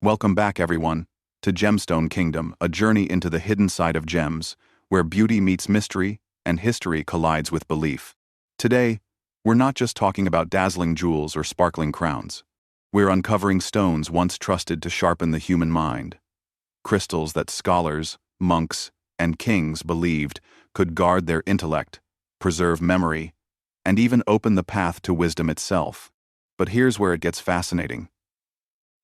Welcome back, everyone, to Gemstone Kingdom, a journey into the hidden side of gems, where beauty meets mystery and history collides with belief. Today, we're not just talking about dazzling jewels or sparkling crowns. We're uncovering stones once trusted to sharpen the human mind. Crystals that scholars, monks, and kings believed could guard their intellect, preserve memory, and even open the path to wisdom itself. But here's where it gets fascinating.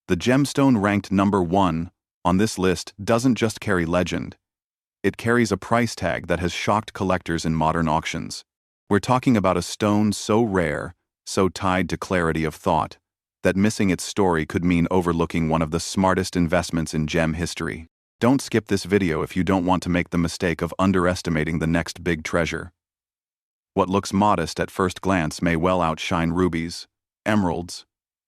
The gemstone ranked number 1 on this list doesn't just carry legend. It carries a price tag that has shocked collectors in modern auctions. We're talking about a stone so rare, so tied to clarity of thought, that missing its story could mean overlooking one of the smartest investments in gem history. Don't skip this video if you don't want to make the mistake of underestimating the next big treasure. What looks modest at first glance may well outshine rubies, emeralds,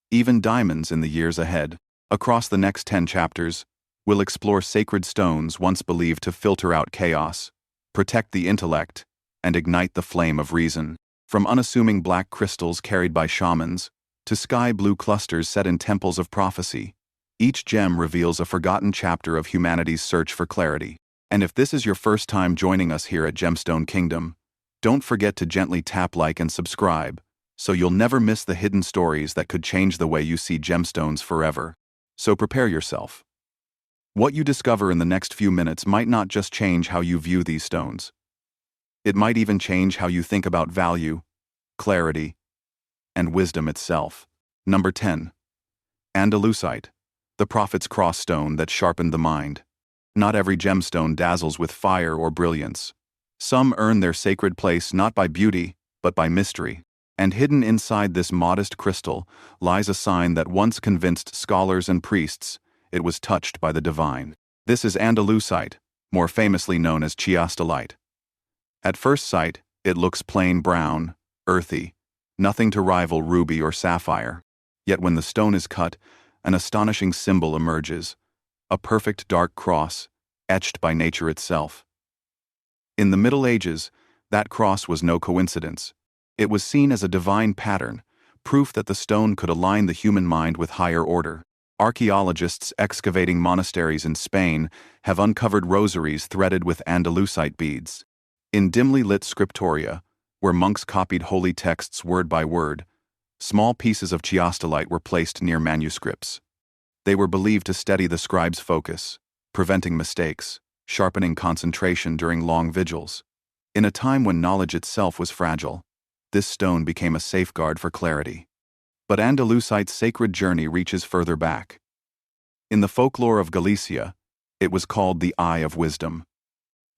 even diamonds in the years ahead. Across the next 10 chapters, we'll explore sacred stones once believed to filter out chaos, protect the intellect, and ignite the flame of reason. From unassuming black crystals carried by shamans, to sky-blue clusters set in temples of prophecy, each gem reveals a forgotten chapter of humanity's search for clarity. And if this is your first time joining us here at Gemstone Kingdom, don't forget to gently tap like and subscribe, so you'll never miss the hidden stories that could change the way you see gemstones forever. So prepare yourself. What you discover in the next few minutes might not just change how you view these stones. It might even change how you think about value, clarity, and wisdom itself. Number 10. Andalusite, the prophet's cross stone that sharpened the mind. Not every gemstone dazzles with fire or brilliance. Some earn their sacred place not by beauty, but by mystery. And hidden inside this modest crystal lies a sign that once convinced scholars and priests it was touched by the divine. This is Andalusite, more famously known as chiastolite. At first sight, it looks plain brown, earthy, nothing to rival ruby or sapphire. Yet when the stone is cut, an astonishing symbol emerges, a perfect dark cross, etched by nature itself. In the Middle Ages, that cross was no coincidence. It was seen as a divine pattern, proof that the stone could align the human mind with higher order. Archaeologists excavating monasteries in Spain have uncovered rosaries threaded with Andalusite beads. In dimly lit scriptoria, where monks copied holy texts word by word, small pieces of chiastolite were placed near manuscripts. They were believed to steady the scribe's focus, preventing mistakes, sharpening concentration during long vigils. In a time when knowledge itself was fragile, this stone became a safeguard for clarity. But Andalusite's sacred journey reaches further back. In the folklore of Galicia, it was called the Eye of Wisdom.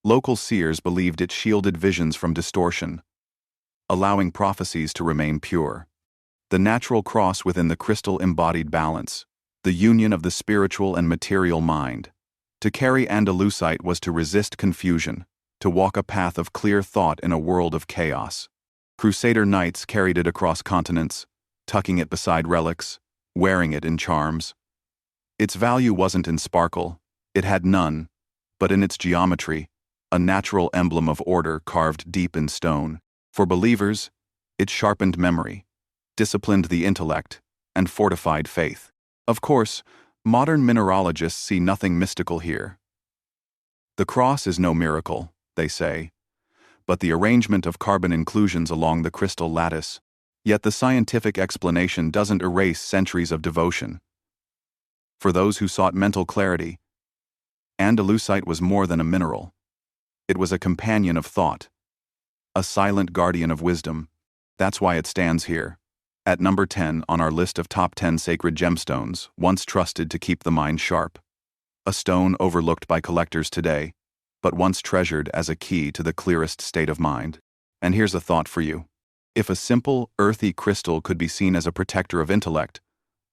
Local seers believed it shielded visions from distortion, allowing prophecies to remain pure. The natural cross within the crystal embodied balance, the union of the spiritual and material mind. To carry Andalusite was to resist confusion, to walk a path of clear thought in a world of chaos. Crusader knights carried it across continents, tucking it beside relics, wearing it in charms. Its value wasn't in sparkle, it had none, but in its geometry, a natural emblem of order carved deep in stone. For believers, it sharpened memory, disciplined the intellect, and fortified faith. Of course, modern mineralogists see nothing mystical here. The cross is no miracle, they say, but the arrangement of carbon inclusions along the crystal lattice. Yet the scientific explanation doesn't erase centuries of devotion. For those who sought mental clarity, Andalusite was more than a mineral. It was a companion of thought, a silent guardian of wisdom. That's why it stands here, at number 10 on our list of top 10 sacred gemstones, once trusted to keep the mind sharp. A stone overlooked by collectors today, but once treasured as a key to the clearest state of mind. And here's a thought for you. If a simple, earthy crystal could be seen as a protector of intellect,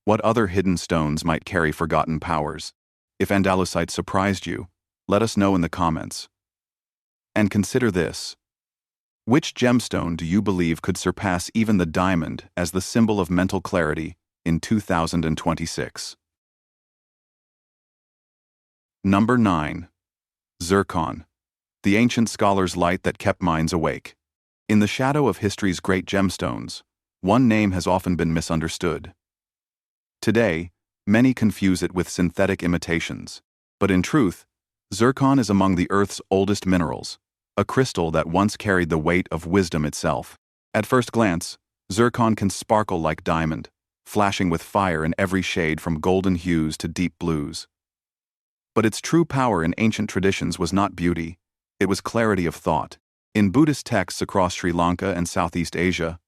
what other hidden stones might carry forgotten powers? If Andalusite surprised you, let us know in the comments. And consider this. Which gemstone do you believe could surpass even the diamond as the symbol of mental clarity in 2026? Number 9. Zircon, the ancient scholar's light that kept minds awake. In the shadow of history's great gemstones, one name has often been misunderstood. Today, Many confuse it with synthetic imitations. But in truth, zircon is among the Earth's oldest minerals, a crystal that once carried the weight of wisdom itself. At first glance, zircon can sparkle like diamond, flashing with fire in every shade from golden hues to deep blues. But its true power in ancient traditions was not beauty, it was clarity of thought. In Buddhist texts across Sri Lanka and Southeast Asia,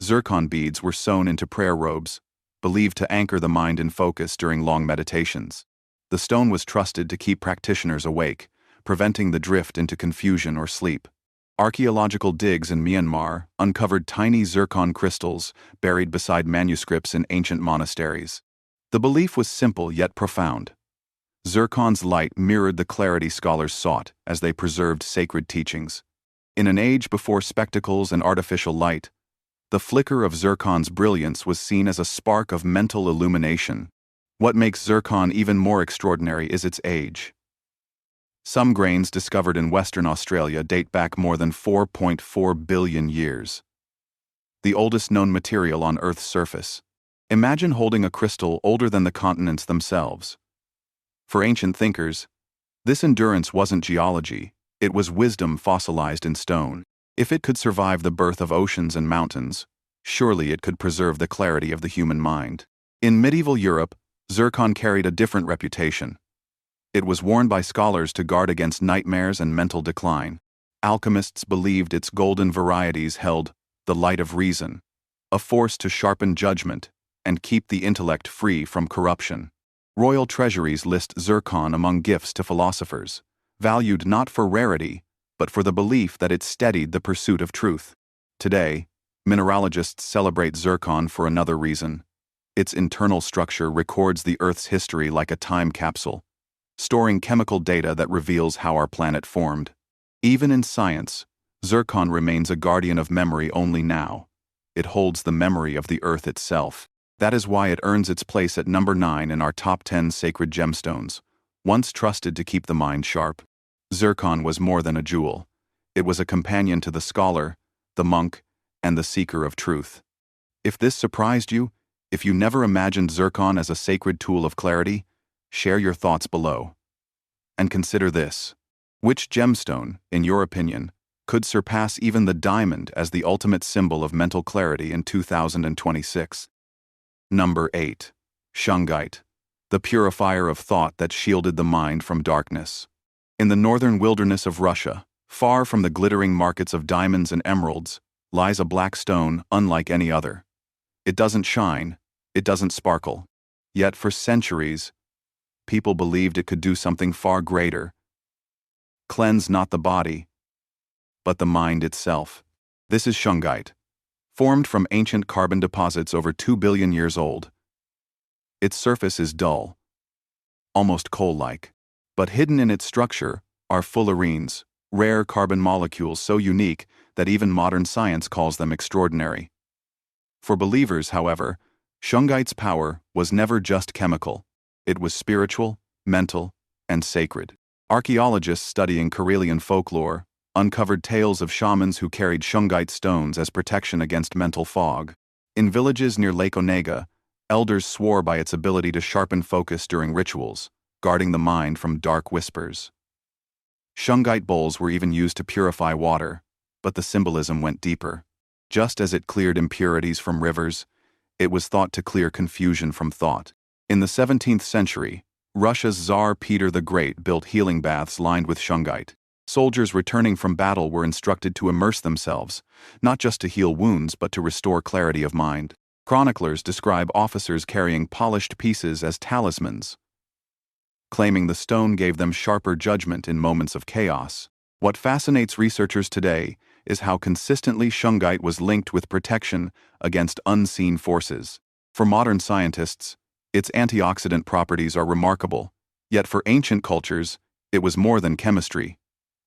zircon beads were sewn into prayer robes, believed to anchor the mind in focus during long meditations. The stone was trusted to keep practitioners awake, preventing the drift into confusion or sleep. Archaeological digs in Myanmar uncovered tiny zircon crystals buried beside manuscripts in ancient monasteries. The belief was simple yet profound. Zircon's light mirrored the clarity scholars sought as they preserved sacred teachings. In an age before spectacles and artificial light, the flicker of zircon's brilliance was seen as a spark of mental illumination. What makes zircon even more extraordinary is its age. Some grains discovered in Western Australia date back more than 4.4 billion years. The oldest known material on Earth's surface. Imagine holding a crystal older than the continents themselves. For ancient thinkers, this endurance wasn't geology, it was wisdom fossilized in stone. If it could survive the birth of oceans and mountains, surely it could preserve the clarity of the human mind. In medieval Europe, zircon carried a different reputation. It was worn by scholars to guard against nightmares and mental decline. Alchemists believed its golden varieties held the light of reason, a force to sharpen judgment and keep the intellect free from corruption. Royal treasuries list zircon among gifts to philosophers, valued not for rarity, but for the belief that it steadied the pursuit of truth. Today, mineralogists celebrate zircon for another reason. Its internal structure records the Earth's history like a time capsule, storing chemical data that reveals how our planet formed. Even in science, zircon remains a guardian of memory only now. It holds the memory of the Earth itself. That is why it earns its place at number 9 in our top 10 sacred gemstones, once trusted to keep the mind sharp. Zircon was more than a jewel. It was a companion to the scholar, the monk, and the seeker of truth. If this surprised you, if you never imagined zircon as a sacred tool of clarity, share your thoughts below. And consider this. Which gemstone, in your opinion, could surpass even the diamond as the ultimate symbol of mental clarity in 2026? Number 8. Shungite, the purifier of thought that shielded the mind from darkness. In the northern wilderness of Russia, far from the glittering markets of diamonds and emeralds, lies a black stone unlike any other. It doesn't shine, it doesn't sparkle. Yet for centuries, people believed it could do something far greater. Cleanse not the body, but the mind itself. This is Shungite, formed from ancient carbon deposits over 2 billion years old. Its surface is dull, almost coal-like, but hidden in its structure are fullerenes, rare carbon molecules so unique that even modern science calls them extraordinary. For believers, however, Shungite's power was never just chemical. It was spiritual, mental, and sacred. Archaeologists studying Karelian folklore uncovered tales of shamans who carried Shungite stones as protection against mental fog. In villages near Lake Onega, elders swore by its ability to sharpen focus during rituals, guarding the mind from dark whispers. Shungite bowls were even used to purify water, but the symbolism went deeper. Just as it cleared impurities from rivers, it was thought to clear confusion from thought. In the 17th century, Russia's Tsar Peter the Great built healing baths lined with Shungite. Soldiers returning from battle were instructed to immerse themselves, not just to heal wounds but to restore clarity of mind. Chroniclers describe officers carrying polished pieces as talismans, claiming the stone gave them sharper judgment in moments of chaos. What fascinates researchers today is how consistently Shungite was linked with protection against unseen forces. For modern scientists, its antioxidant properties are remarkable, yet for ancient cultures, it was more than chemistry.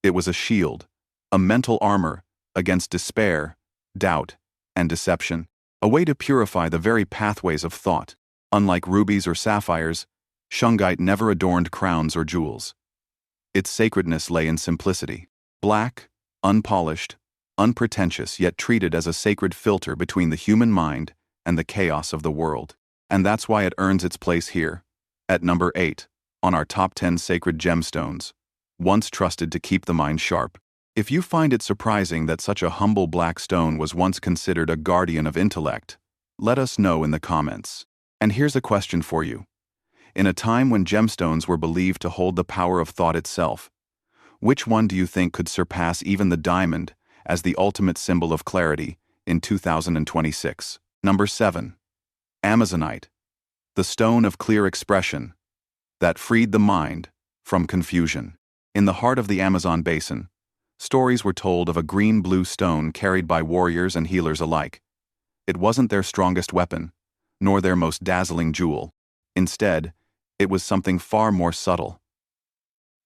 It was a shield, a mental armor against despair, doubt, and deception, a way to purify the very pathways of thought. Unlike rubies or sapphires, Shungite never adorned crowns or jewels. Its sacredness lay in simplicity. Black, unpolished, unpretentious, yet treated as a sacred filter between the human mind and the chaos of the world. And that's why it earns its place here, at number 8, on our top 10 sacred gemstones, once trusted to keep the mind sharp. If you find it surprising that such a humble black stone was once considered a guardian of intellect, let us know in the comments. And here's a question for you. In a time when gemstones were believed to hold the power of thought itself, which one do you think could surpass even the diamond as the ultimate symbol of clarity in 2026? Number 7. Amazonite, the stone of clear expression that freed the mind from confusion. In the heart of the Amazon basin, stories were told of a green-blue stone carried by warriors and healers alike. It wasn't their strongest weapon, nor their most dazzling jewel. Instead, it was something far more subtle.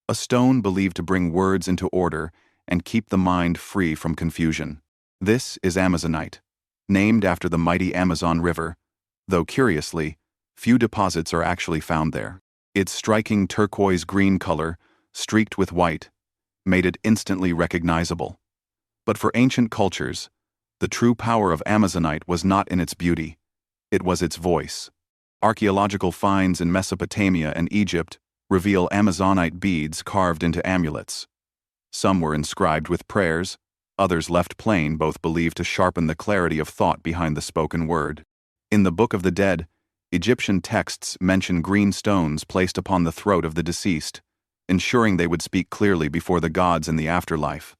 A stone believed to bring words into order and keep the mind free from confusion. This is Amazonite, named after the mighty Amazon River, though curiously, few deposits are actually found there. Its striking turquoise-green color, streaked with white, made it instantly recognizable. But for ancient cultures, the true power of Amazonite was not in its beauty, it was its voice. Archaeological finds in Mesopotamia and Egypt reveal Amazonite beads carved into amulets. Some were inscribed with prayers, others left plain, both believed to sharpen the clarity of thought behind the spoken word. In the Book of the Dead, Egyptian texts mention green stones placed upon the throat of the deceased, ensuring they would speak clearly before the gods in the afterlife.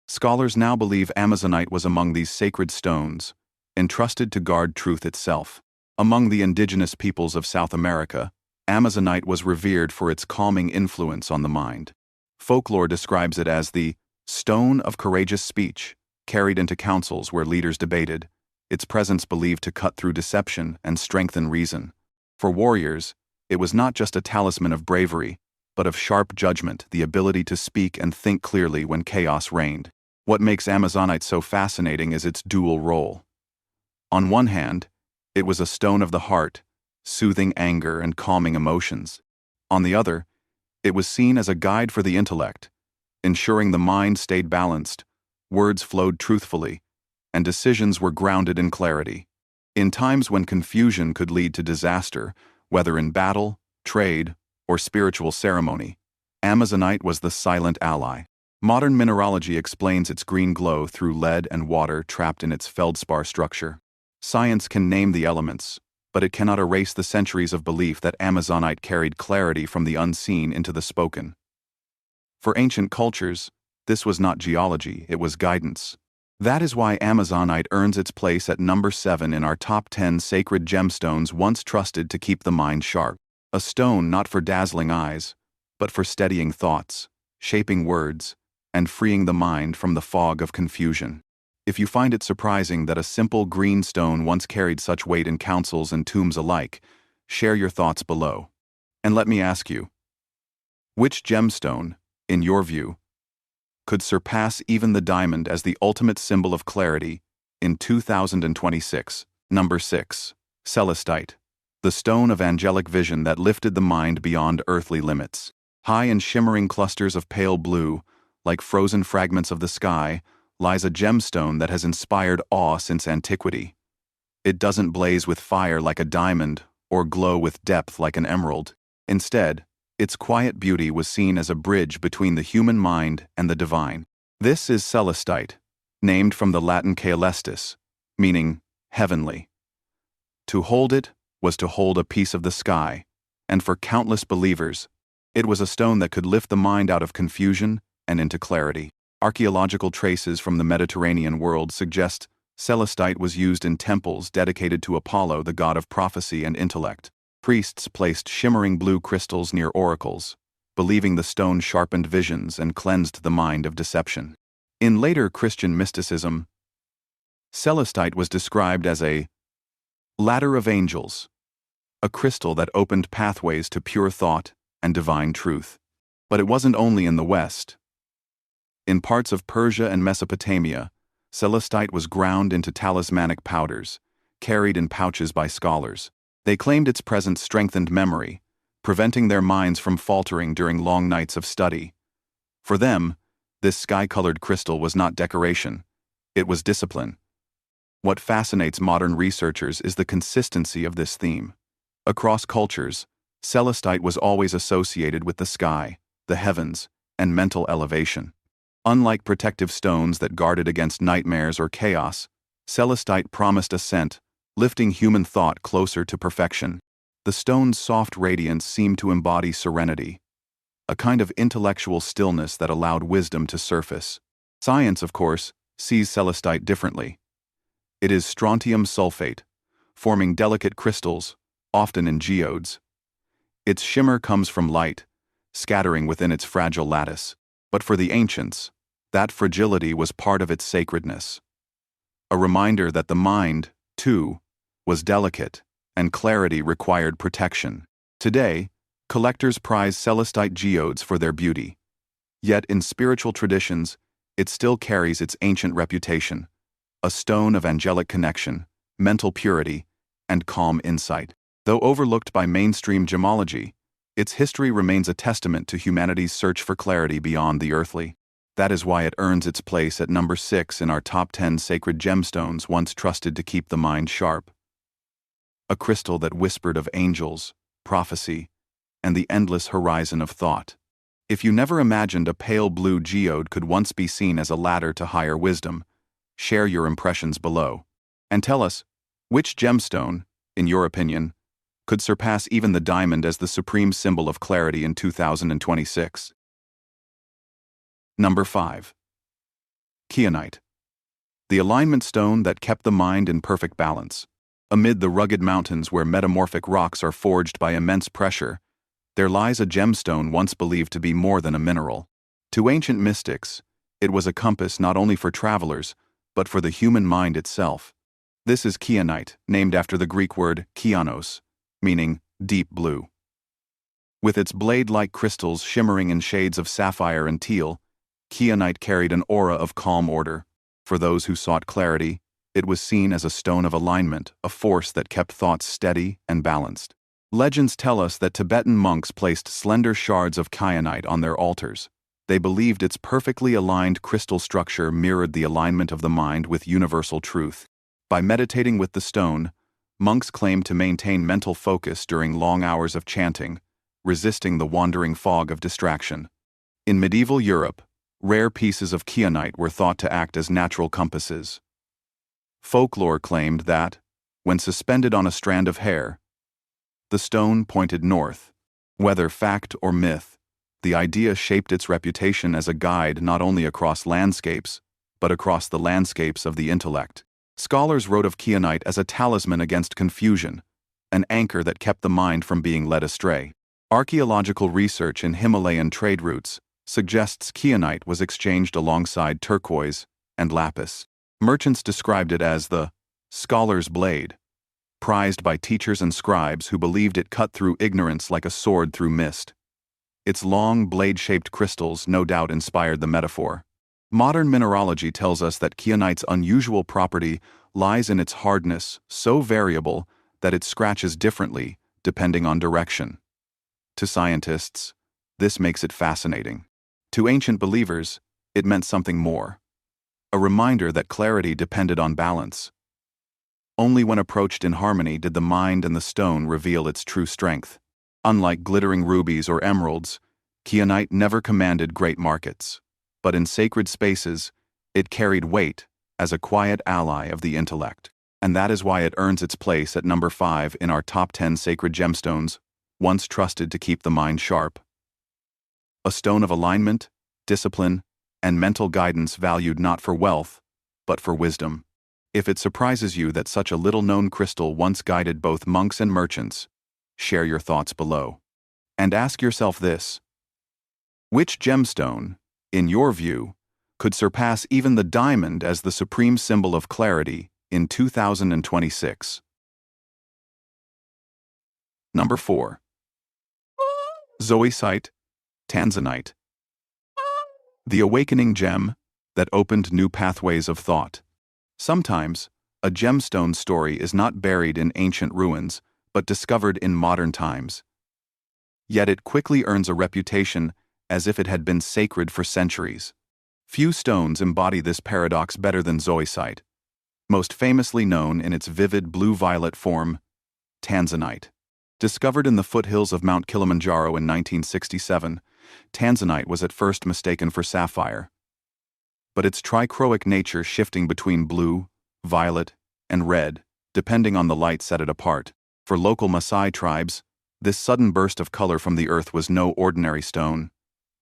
Scholars now believe Amazonite was among these sacred stones, entrusted to guard truth itself. Among the indigenous peoples of South America, Amazonite was revered for its calming influence on the mind. Folklore describes it as the stone of courageous speech, carried into councils where leaders debated, its presence believed to cut through deception and strengthen reason. For warriors, it was not just a talisman of bravery, but of sharp judgment, the ability to speak and think clearly when chaos reigned. What makes Amazonite so fascinating is its dual role. On one hand, it was a stone of the heart, soothing anger and calming emotions. On the other, it was seen as a guide for the intellect, ensuring the mind stayed balanced, words flowed truthfully, and decisions were grounded in clarity. In times when confusion could lead to disaster, whether in battle, trade, or spiritual ceremony, Amazonite was the silent ally. Modern mineralogy explains its green glow through lead and water trapped in its feldspar structure. Science can name the elements, but it cannot erase the centuries of belief that Amazonite carried clarity from the unseen into the spoken. For ancient cultures, this was not geology, it was guidance. That is why Amazonite earns its place at number 7 in our top 10 sacred gemstones once trusted to keep the mind sharp. A stone not for dazzling eyes, but for steadying thoughts, shaping words, and freeing the mind from the fog of confusion. If you find it surprising that a simple green stone once carried such weight in councils and tombs alike, share your thoughts below. And let me ask you, which gemstone, in your view, could surpass even the diamond as the ultimate symbol of clarity in 2026? Number 6. Celestite, the stone of angelic vision that lifted the mind beyond earthly limits. High in shimmering clusters of pale blue, like frozen fragments of the sky, lies a gemstone that has inspired awe since antiquity. It doesn't blaze with fire like a diamond or glow with depth like an emerald. Instead, its quiet beauty was seen as a bridge between the human mind and the divine. This is Celestite, named from the Latin caelestis, meaning heavenly. To hold it was to hold a piece of the sky, and for countless believers, it was a stone that could lift the mind out of confusion and into clarity. Archaeological traces from the Mediterranean world suggest Celestite was used in temples dedicated to Apollo, the god of prophecy and intellect. Priests placed shimmering blue crystals near oracles, believing the stone sharpened visions and cleansed the mind of deception. In later Christian mysticism, Celestite was described as a ladder of angels, a crystal that opened pathways to pure thought and divine truth. But it wasn't only in the West. In parts of Persia and Mesopotamia, Celestite was ground into talismanic powders, carried in pouches by scholars. They claimed its presence strengthened memory, preventing their minds from faltering during long nights of study. For them, this sky-colored crystal was not decoration, it was discipline. What fascinates modern researchers is the consistency of this theme. Across cultures, Celestite was always associated with the sky, the heavens, and mental elevation. Unlike protective stones that guarded against nightmares or chaos, Celestite promised ascent, lifting human thought closer to perfection. The stone's soft radiance seemed to embody serenity, a kind of intellectual stillness that allowed wisdom to surface. Science, of course, sees Celestite differently. It is strontium sulfate, forming delicate crystals, often in geodes. Its shimmer comes from light, scattering within its fragile lattice. But for the ancients, that fragility was part of its sacredness. A reminder that the mind, too, was delicate, and clarity required protection. Today, collectors prize Celestite geodes for their beauty. Yet in spiritual traditions, it still carries its ancient reputation, a stone of angelic connection, mental purity, and calm insight. Though overlooked by mainstream gemology, its history remains a testament to humanity's search for clarity beyond the earthly. That is why it earns its place at number 6 in our top 10 sacred gemstones once trusted to keep the mind sharp. A crystal that whispered of angels, prophecy, and the endless horizon of thought. If you never imagined a pale blue geode could once be seen as a ladder to higher wisdom, share your impressions below. And tell us, which gemstone, in your opinion, could surpass even the diamond as the supreme symbol of clarity in 2026? Number 5. Kyanite. The alignment stone that kept the mind in perfect balance. Amid the rugged mountains where metamorphic rocks are forged by immense pressure, there lies a gemstone once believed to be more than a mineral. To ancient mystics, it was a compass not only for travelers, but for the human mind itself. This is kyanite, named after the Greek word kyanos, meaning deep blue. With its blade-like crystals shimmering in shades of sapphire and teal, kyanite carried an aura of calm order. For those who sought clarity, it was seen as a stone of alignment, a force that kept thoughts steady and balanced. Legends tell us that Tibetan monks placed slender shards of kyanite on their altars. They believed its perfectly aligned crystal structure mirrored the alignment of the mind with universal truth. By meditating with the stone, monks claimed to maintain mental focus during long hours of chanting, resisting the wandering fog of distraction. In medieval Europe, rare pieces of kyanite were thought to act as natural compasses. Folklore claimed that, when suspended on a strand of hair, the stone pointed north. Whether fact or myth, the idea shaped its reputation as a guide not only across landscapes, but across the landscapes of the intellect. Scholars wrote of kyanite as a talisman against confusion, an anchor that kept the mind from being led astray. Archaeological research in Himalayan trade routes suggests kyanite was exchanged alongside turquoise and lapis. Merchants described it as the scholar's blade, prized by teachers and scribes who believed it cut through ignorance like a sword through mist. Its long, blade-shaped crystals no doubt inspired the metaphor. Modern mineralogy tells us that kyanite's unusual property lies in its hardness, so variable that it scratches differently depending on direction. To scientists, this makes it fascinating. To ancient believers, it meant something more. A reminder that clarity depended on balance. Only when approached in harmony did the mind and the stone reveal its true strength. Unlike glittering rubies or emeralds, kyanite never commanded great markets. But in sacred spaces, it carried weight as a quiet ally of the intellect. And that is why it earns its place at number 5 in our top 10 sacred gemstones, once trusted to keep the mind sharp. A stone of alignment, discipline, and mental guidance valued not for wealth, but for wisdom. If it surprises you that such a little-known crystal once guided both monks and merchants, share your thoughts below. And ask yourself this: which gemstone, in your view, could surpass even the diamond as the supreme symbol of clarity in 2026? Number 4. Zoisite, Tanzanite. The awakening gem that opened new pathways of thought. Sometimes, a gemstone story is not buried in ancient ruins, but discovered in modern times. Yet it quickly earns a reputation as if it had been sacred for centuries. Few stones embody this paradox better than zoisite, most famously known in its vivid blue-violet form, Tanzanite. Discovered in the foothills of Mount Kilimanjaro in 1967, Tanzanite was at first mistaken for sapphire. But its trichroic nature shifting between blue, violet, and red, depending on the light set it apart. For local Maasai tribes, this sudden burst of color from the earth was no ordinary stone.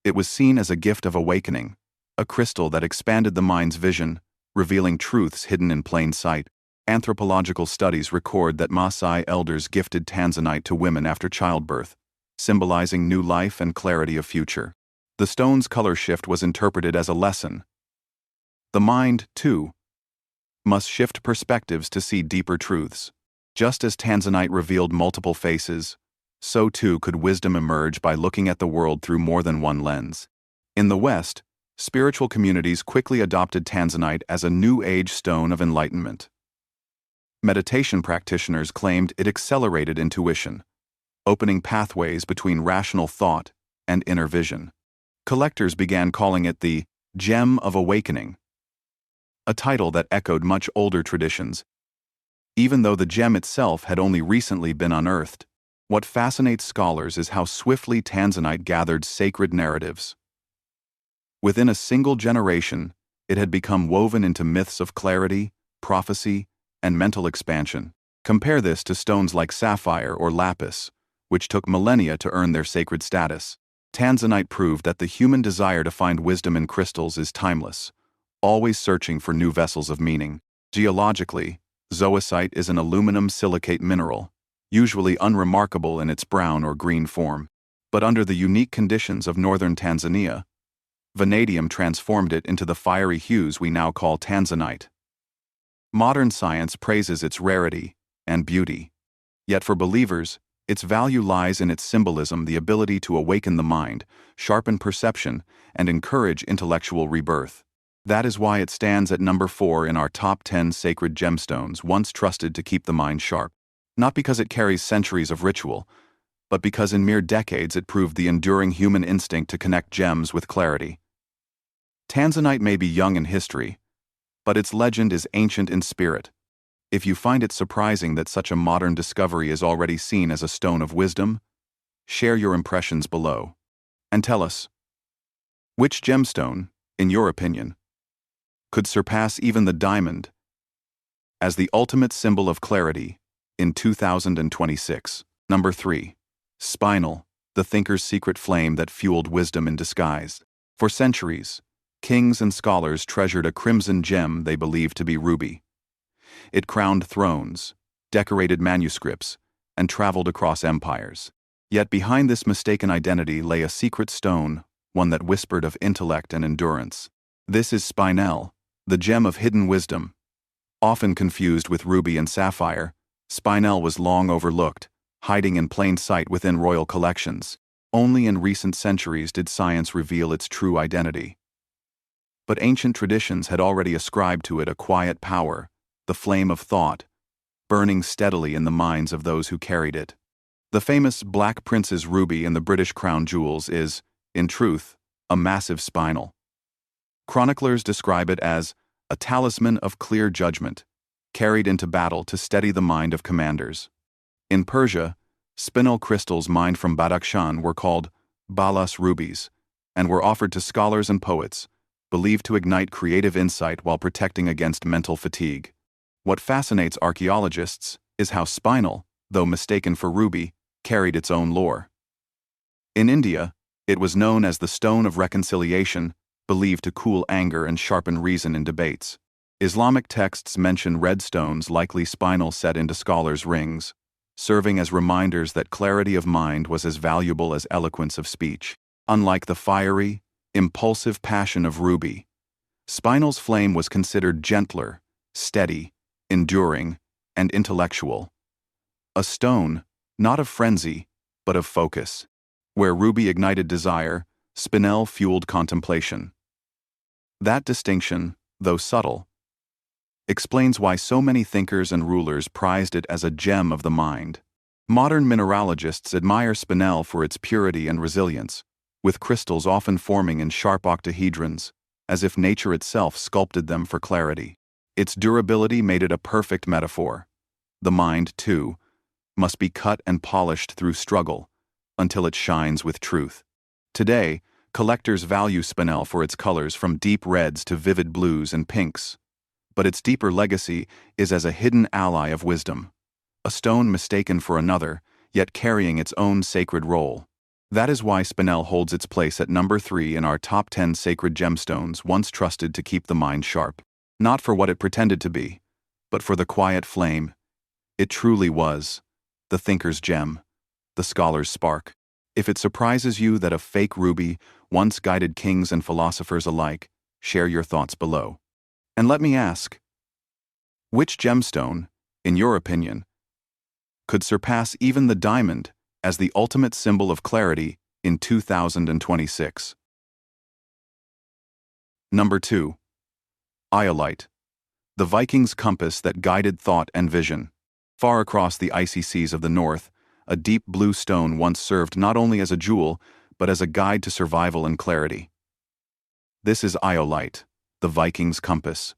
It was seen as a gift of awakening, a crystal that expanded the mind's vision, revealing truths hidden in plain sight. Anthropological studies record that Maasai elders gifted Tanzanite to women after childbirth, symbolizing new life and clarity of future. The stone's color shift was interpreted as a lesson. The mind, too, must shift perspectives to see deeper truths. Just as Tanzanite revealed multiple faces, so too could wisdom emerge by looking at the world through more than one lens. In the West, spiritual communities quickly adopted Tanzanite as a new age stone of enlightenment. Meditation practitioners claimed it accelerated intuition, opening pathways between rational thought and inner vision. Collectors began calling it the Gem of Awakening, a title that echoed much older traditions, even though the gem itself had only recently been unearthed. What fascinates scholars is how swiftly Tanzanite gathered sacred narratives. Within a single generation, it had become woven into myths of clarity, prophecy, and mental expansion. Compare this to stones like sapphire or lapis, which took millennia to earn their sacred status. Tanzanite proved that the human desire to find wisdom in crystals is timeless, always searching for new vessels of meaning. Geologically, Zoisite is an aluminum silicate mineral, usually unremarkable in its brown or green form. But under the unique conditions of northern Tanzania, vanadium transformed it into the fiery hues we now call Tanzanite. Modern science praises its rarity and beauty. Yet for believers, its value lies in its symbolism, the ability to awaken the mind, sharpen perception, and encourage intellectual rebirth. That is why it stands at number 4 in our top 10 sacred gemstones once trusted to keep the mind sharp. Not because it carries centuries of ritual, but because in mere decades it proved the enduring human instinct to connect gems with clarity. Tanzanite may be young in history, but its legend is ancient in spirit. If you find it surprising that such a modern discovery is already seen as a stone of wisdom, share your impressions below. And tell us, which gemstone, in your opinion, could surpass even the diamond as the ultimate symbol of clarity in 2026? Number 3. Spinel, the thinker's secret flame that fueled wisdom in disguise. For centuries, kings and scholars treasured a crimson gem they believed to be ruby. It crowned thrones, decorated manuscripts, and traveled across empires. Yet behind this mistaken identity lay a secret stone, one that whispered of intellect and endurance. This is Spinel, the gem of hidden wisdom. Often confused with ruby and sapphire, Spinel was long overlooked, hiding in plain sight within royal collections. Only in recent centuries did science reveal its true identity. But ancient traditions had already ascribed to it a quiet power, the flame of thought, burning steadily in the minds of those who carried it. The famous Black Prince's ruby in the British crown jewels is, in truth, a massive spinel. Chroniclers describe it as a talisman of clear judgment, carried into battle to steady the mind of commanders. In Persia, spinel crystals mined from Badakhshan were called balas rubies, and were offered to scholars and poets, believed to ignite creative insight while protecting against mental fatigue. What fascinates archaeologists is how Spinel, though mistaken for ruby, carried its own lore. In India, it was known as the Stone of Reconciliation, believed to cool anger and sharpen reason in debates. Islamic texts mention red stones, likely Spinel, set into scholars' rings, serving as reminders that clarity of mind was as valuable as eloquence of speech. Unlike the fiery, impulsive passion of ruby, Spinel's flame was considered gentler, steady, enduring, and intellectual. A stone, not of frenzy, but of focus. Where ruby ignited desire, Spinel fueled contemplation. That distinction, though subtle, explains why so many thinkers and rulers prized it as a gem of the mind. Modern mineralogists admire Spinel for its purity and resilience, with crystals often forming in sharp octahedrons, as if nature itself sculpted them for clarity. Its durability made it a perfect metaphor. The mind, too, must be cut and polished through struggle until it shines with truth. Today, collectors value Spinel for its colors from deep reds to vivid blues and pinks. But its deeper legacy is as a hidden ally of wisdom, a stone mistaken for another, yet carrying its own sacred role. That is why Spinel holds its place at number 3 in our top 10 sacred gemstones once trusted to keep the mind sharp. Not for what it pretended to be, but for the quiet flame it truly was, the thinker's gem, the scholar's spark. If it surprises you that a fake ruby once guided kings and philosophers alike, share your thoughts below. And let me ask, which gemstone, in your opinion, could surpass even the diamond as the ultimate symbol of clarity in 2026? Number 2. Iolite, the Viking's compass that guided thought and vision. Far across the icy seas of the north, a deep blue stone once served not only as a jewel, but as a guide to survival and clarity. This is Iolite, the Viking's compass.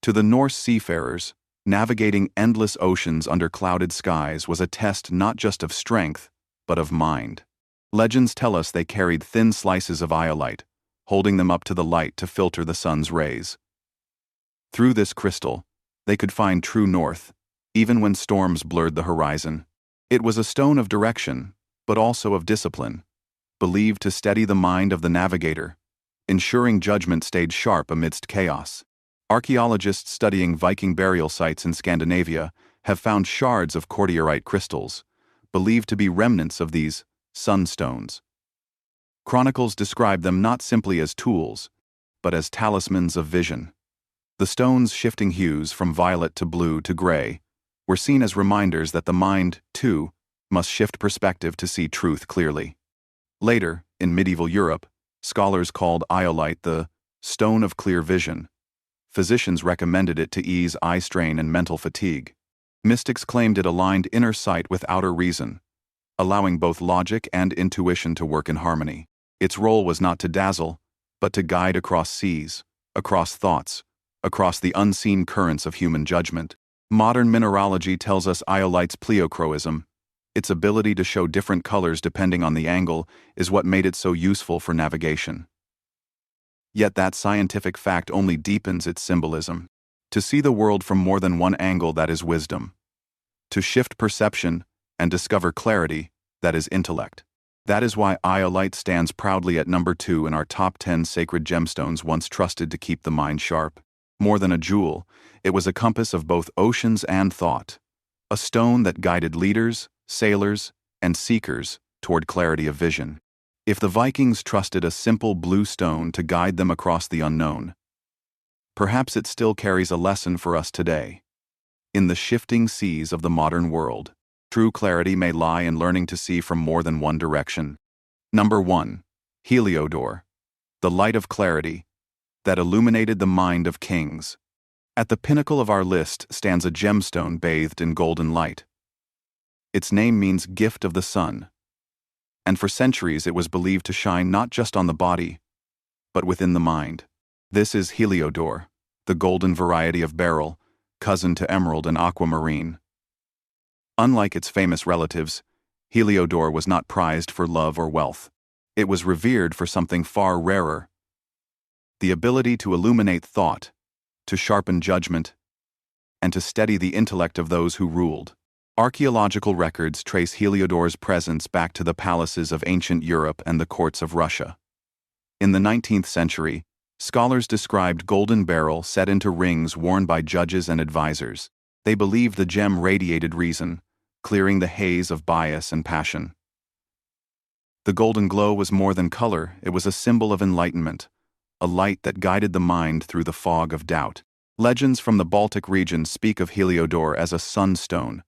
To the Norse seafarers, navigating endless oceans under clouded skies was a test not just of strength, but of mind. Legends tell us they carried thin slices of iolite, holding them up to the light to filter the sun's rays. Through this crystal, they could find true north, even when storms blurred the horizon. It was a stone of direction, but also of discipline, believed to steady the mind of the navigator, ensuring judgment stayed sharp amidst chaos. Archaeologists studying Viking burial sites in Scandinavia have found shards of cordierite crystals, believed to be remnants of these sunstones. Chronicles describe them not simply as tools, but as talismans of vision. The stone's shifting hues from violet to blue to gray were seen as reminders that the mind, too, must shift perspective to see truth clearly. Later, in medieval Europe, scholars called Iolite the stone of clear vision. Physicians recommended it to ease eye strain and mental fatigue. Mystics claimed it aligned inner sight with outer reason, allowing both logic and intuition to work in harmony. Its role was not to dazzle, but to guide across seas, across thoughts, across the unseen currents of human judgment. Modern mineralogy tells us Iolite's pleochroism, its ability to show different colors depending on the angle, is what made it so useful for navigation. Yet that scientific fact only deepens its symbolism. To see the world from more than one angle, that is wisdom. To shift perception and discover clarity, that is intellect. That is why Iolite stands proudly at number 2 in our top 10 sacred gemstones once trusted to keep the mind sharp. More than a jewel, it was a compass of both oceans and thought, a stone that guided leaders, sailors, and seekers toward clarity of vision. If the Vikings trusted a simple blue stone to guide them across the unknown, perhaps it still carries a lesson for us today. In the shifting seas of the modern world, true clarity may lie in learning to see from more than one direction. Number 1. Heliodor, the light of clarity that illuminated the mind of kings. At the pinnacle of our list stands a gemstone bathed in golden light. Its name means gift of the sun, and for centuries it was believed to shine not just on the body, but within the mind. This is Heliodor, the golden variety of beryl, cousin to emerald and aquamarine. Unlike its famous relatives, Heliodor was not prized for love or wealth. It was revered for something far rarer: the ability to illuminate thought, to sharpen judgment, and to steady the intellect of those who ruled. Archaeological records trace Heliodor's presence back to the palaces of ancient Europe and the courts of Russia. In the 19th century, scholars described golden beryl set into rings worn by judges and advisors. They believed the gem radiated reason, clearing the haze of bias and passion. The golden glow was more than color, it was a symbol of enlightenment, a light that guided the mind through the fog of doubt. Legends from the Baltic region speak of Heliodor as a sunstone,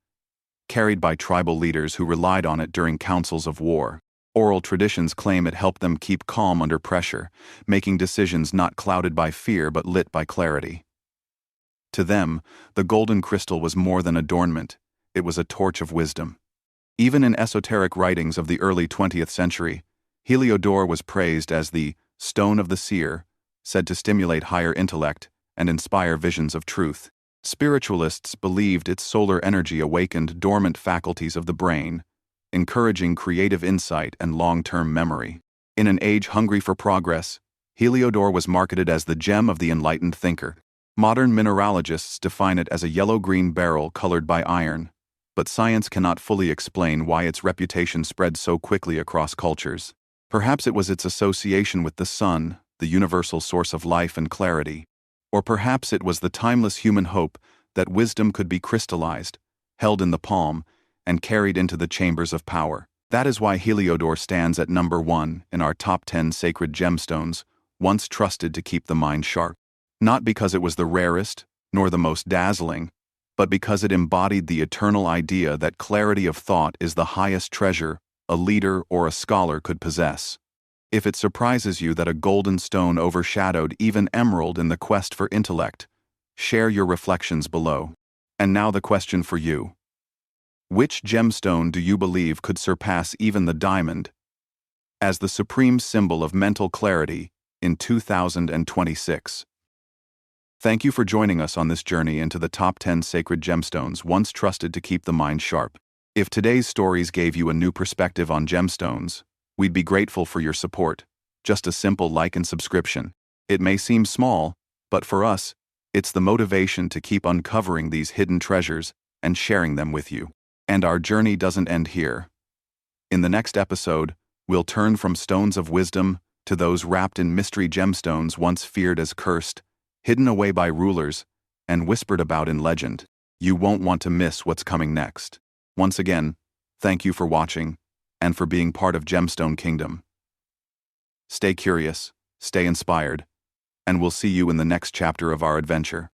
carried by tribal leaders who relied on it during councils of war. Oral traditions claim it helped them keep calm under pressure, making decisions not clouded by fear but lit by clarity. To them, the golden crystal was more than adornment, it was a torch of wisdom. Even in esoteric writings of the early 20th century, Heliodor was praised as the stone of the seer, said to stimulate higher intellect and inspire visions of truth. Spiritualists believed its solar energy awakened dormant faculties of the brain, encouraging creative insight and long-term memory. In an age hungry for progress, Heliodor was marketed as the gem of the enlightened thinker. Modern mineralogists define it as a yellow-green beryl colored by iron, but science cannot fully explain why its reputation spread so quickly across cultures. Perhaps it was its association with the sun, the universal source of life and clarity. Or perhaps it was the timeless human hope that wisdom could be crystallized, held in the palm, and carried into the chambers of power. That is why Heliodor stands at number 1 in our top 10 sacred gemstones, once trusted to keep the mind sharp. Not because it was the rarest, nor the most dazzling, but because it embodied the eternal idea that clarity of thought is the highest treasure a leader or a scholar could possess. If it surprises you that a golden stone overshadowed even emerald in the quest for intellect, share your reflections below. And now the question for you. Which gemstone do you believe could surpass even the diamond as the supreme symbol of mental clarity in 2026? Thank you for joining us on this journey into the top 10 sacred gemstones once trusted to keep the mind sharp. If today's stories gave you a new perspective on gemstones, we'd be grateful for your support. Just a simple like and subscription. It may seem small, but for us, it's the motivation to keep uncovering these hidden treasures and sharing them with you. And our journey doesn't end here. In the next episode, we'll turn from stones of wisdom to those wrapped in mystery gemstones once feared as cursed, hidden away by rulers, and whispered about in legend. You won't want to miss what's coming next. Once again, thank you for watching and for being part of Gemstone Kingdom. Stay curious, stay inspired, and we'll see you in the next chapter of our adventure.